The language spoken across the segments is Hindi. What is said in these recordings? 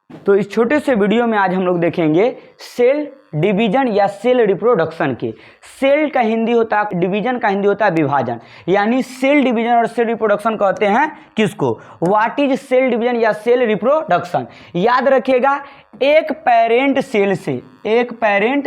तो इस छोटे से वीडियो में आज हम लोग देखेंगे सेल डिवीजन या सेल रिप्रोडक्शन के। सेल का हिंदी होता है, डिवीजन का हिंदी होता है विभाजन, यानी सेल डिवीजन और सेल रिप्रोडक्शन कहते हैं किसको। व्हाट इज सेल डिवीजन या सेल रिप्रोडक्शन। याद रखिएगा, एक पेरेंट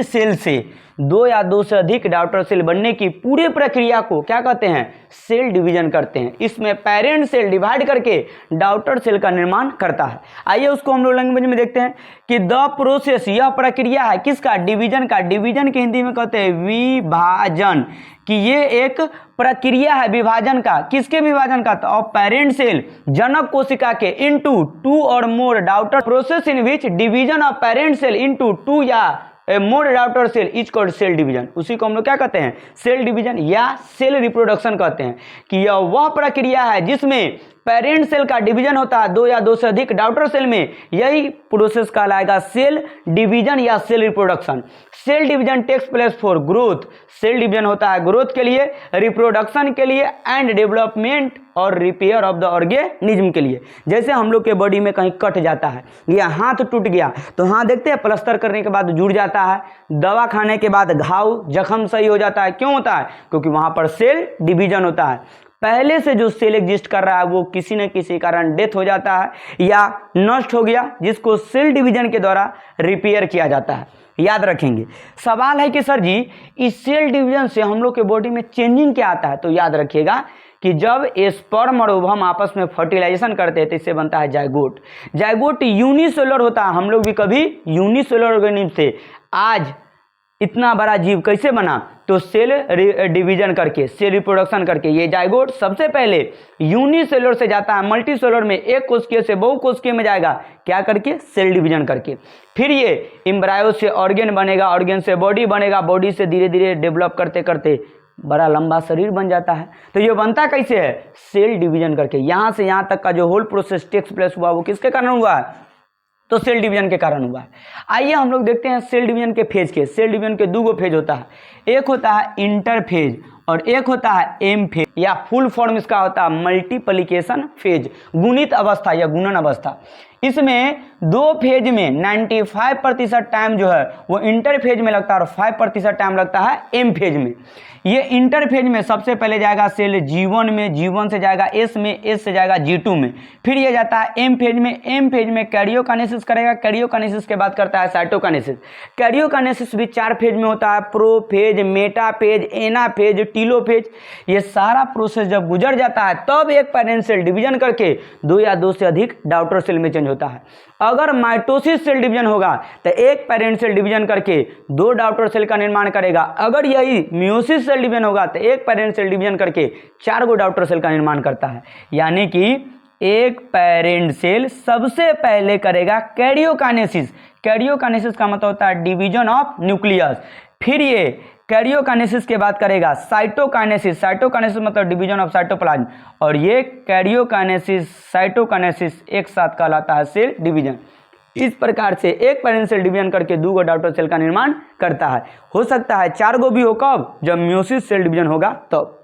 सेल से दो या दो से अधिक डॉटर सेल बनने की पूरी प्रक्रिया को क्या कहते हैं, सेल डिवीजन करते हैं। इसमें पेरेंट सेल डिवाइड करके डॉटर सेल का निर्माण करता है। आइए उसको हम लोग लैंग्वेज में देखते हैं कि द प्रोसेस, यह प्रक्रिया है किसका, डिवीजन का। डिवीजन के हिंदी में कहते हैं विभाजन, कि ये एक प्रक्रिया है विभाजन का। किसके विभाजन का, तो पेरेंट सेल जनक कोशिका के इनटू टू और more daughter, process in which division of parent cell into two या more daughter cell is called cell division. उसी को हम लोग क्या कहते हैं, सेल डिवीजन या सेल रिप्रोडक्शन कहते हैं। कि यह वह प्रक्रिया है जिसमें पेरेंट सेल का डिवीजन होता है दो या दो से अधिक डॉटर सेल में, यही प्रोसेस कहलाएगा सेल डिवीजन या cell reproduction. Cell division takes place for growth, cell division होता है ग्रोथ के लिए, रिप्रोडक्शन के लिए एंड डेवलपमेंट और रिपेयर ऑफ द ऑर्गेनिज्म के लिए। जैसे हम लोग के बॉडी में कहीं कट जाता है या हाथ टूट गया तो हाँ देखते हैं प्लास्टर करने के बाद जुड़ जाता है, दवा खाने के बाद घाव जख्म सही हो जाता है। क्यों होता है, क्योंकि वहां पर सेल डिवीजन होता है। पहले से जो सेल एग्जिस्ट कर रहा है वो किसी न किसी कारण डेथ हो जाता है या नष्ट हो गया, जिसको सेल डिवीजन के द्वारा रिपेयर किया जाता है। याद रखेंगे। सवाल है कि सर जी इस सेल डिवीजन से हम लोग के बॉडी में चेंजिंग क्या आता है, तो याद रखिएगा कि जब स्पर्म और ओवम आपस में फर्टिलाइजेशन करते हैं तो इससे बनता है जाइगोट। जाइगोट यूनिसेलुलर होता है। हम लोग भी कभी यूनिसेलुलर ऑर्गेनिज्म से, आज इतना बड़ा जीव कैसे बना, तो सेल डिवीजन करके, सेल रिप्रोडक्शन करके। ये जाइगोट सबसे पहले यूनिसेलुलर से जाता है मल्टी सेलुलर में, एक कोशिकीय से बहु कोशिकीय में जाएगा, क्या करके, सेल डिवीजन करके। फिर ये एम्ब्रायो से ऑर्गेन बनेगा, ऑर्गेन से बॉडी बनेगा, बॉडी से धीरे धीरे डेवलप करते करते बड़ा लंबा शरीर बन जाता है। तो ये बनता कैसे है, सेल डिवीजन करके। यहाँ से यहाँ तक का जो होल प्रोसेस टेक्स प्लेस हुआ वो किसके कारण हुआ है, तो सेल डिवीजन के कारण हुआ है। आइए हम लोग देखते हैं सेल डिवीजन के फेज के। सेल डिवीजन के दो फेज होता है, एक होता है इंटरफेज और एक होता है एम फेज, या फुल फॉर्म इसका होता है मल्टीप्लिकेशन फेज, गुणित अवस्था या गुणन अवस्था। इसमें दो फेज में 95% टाइम जो है वो इंटरफेज में लगता है और 5% टाइम लगता है एम फेज में। ये इंटरफेज में सबसे पहले जाएगा सेल G1 में, G1 से जाएगा S में, S से जाएगा G2 में, फिर ये जाता है एम फेज में। एम फेज में कैरियोकाइनेसिस करेगा, कैरियोकाइनेसिस के बाद करता है साइटोकाइनेसिस। कैरियोकाइनेसिस भी 4 फेज में होता है, प्रोफेज, मेटाफेज, एनाफेज, टीलोफेज। ये सारा प्रोसेस जब गुजर जाता है तब एक पेरेंट सेल डिवीजन करके दो या दो से अधिक डॉटर सेल में चेंज होता है। अगर माइटोसिस सेल डिवीजन होगा तो एक पेरेंट सेल डिवीजन करके दो डॉटर सेल का निर्माण करेगा। अगर यही मियोसिस सेल डिवीजन होगा तो एक पेरेंट सेल डिवीजन करके 4 गो डॉटर सेल का निर्माण करता है। यानी कि एक पेरेंट सेल सबसे पहले करेगा कैरियोकाइनेसिस। कैरियोकाइनेसिस का मतलब होता है डिवीजन ऑफ न्यूक्लियस। फिर ये कैरियोकाइनेसिस के बाद करेगा साइटोकाइनेसिस। साइटोकाइनेसिस मतलब डिवीजन ऑफ साइटोप्लाज्म, और ये कैरियोकाइनेसिस साइटोकाइनेसिस एक साथ कहलाता है सेल डिवीजन। इस प्रकार से एक पेरेंट सेल डिवीजन करके दो गो डॉटर सेल का निर्माण करता है। हो सकता है 4 गो भी हो, कब, जब मियोसिस सेल डिवीजन होगा तब।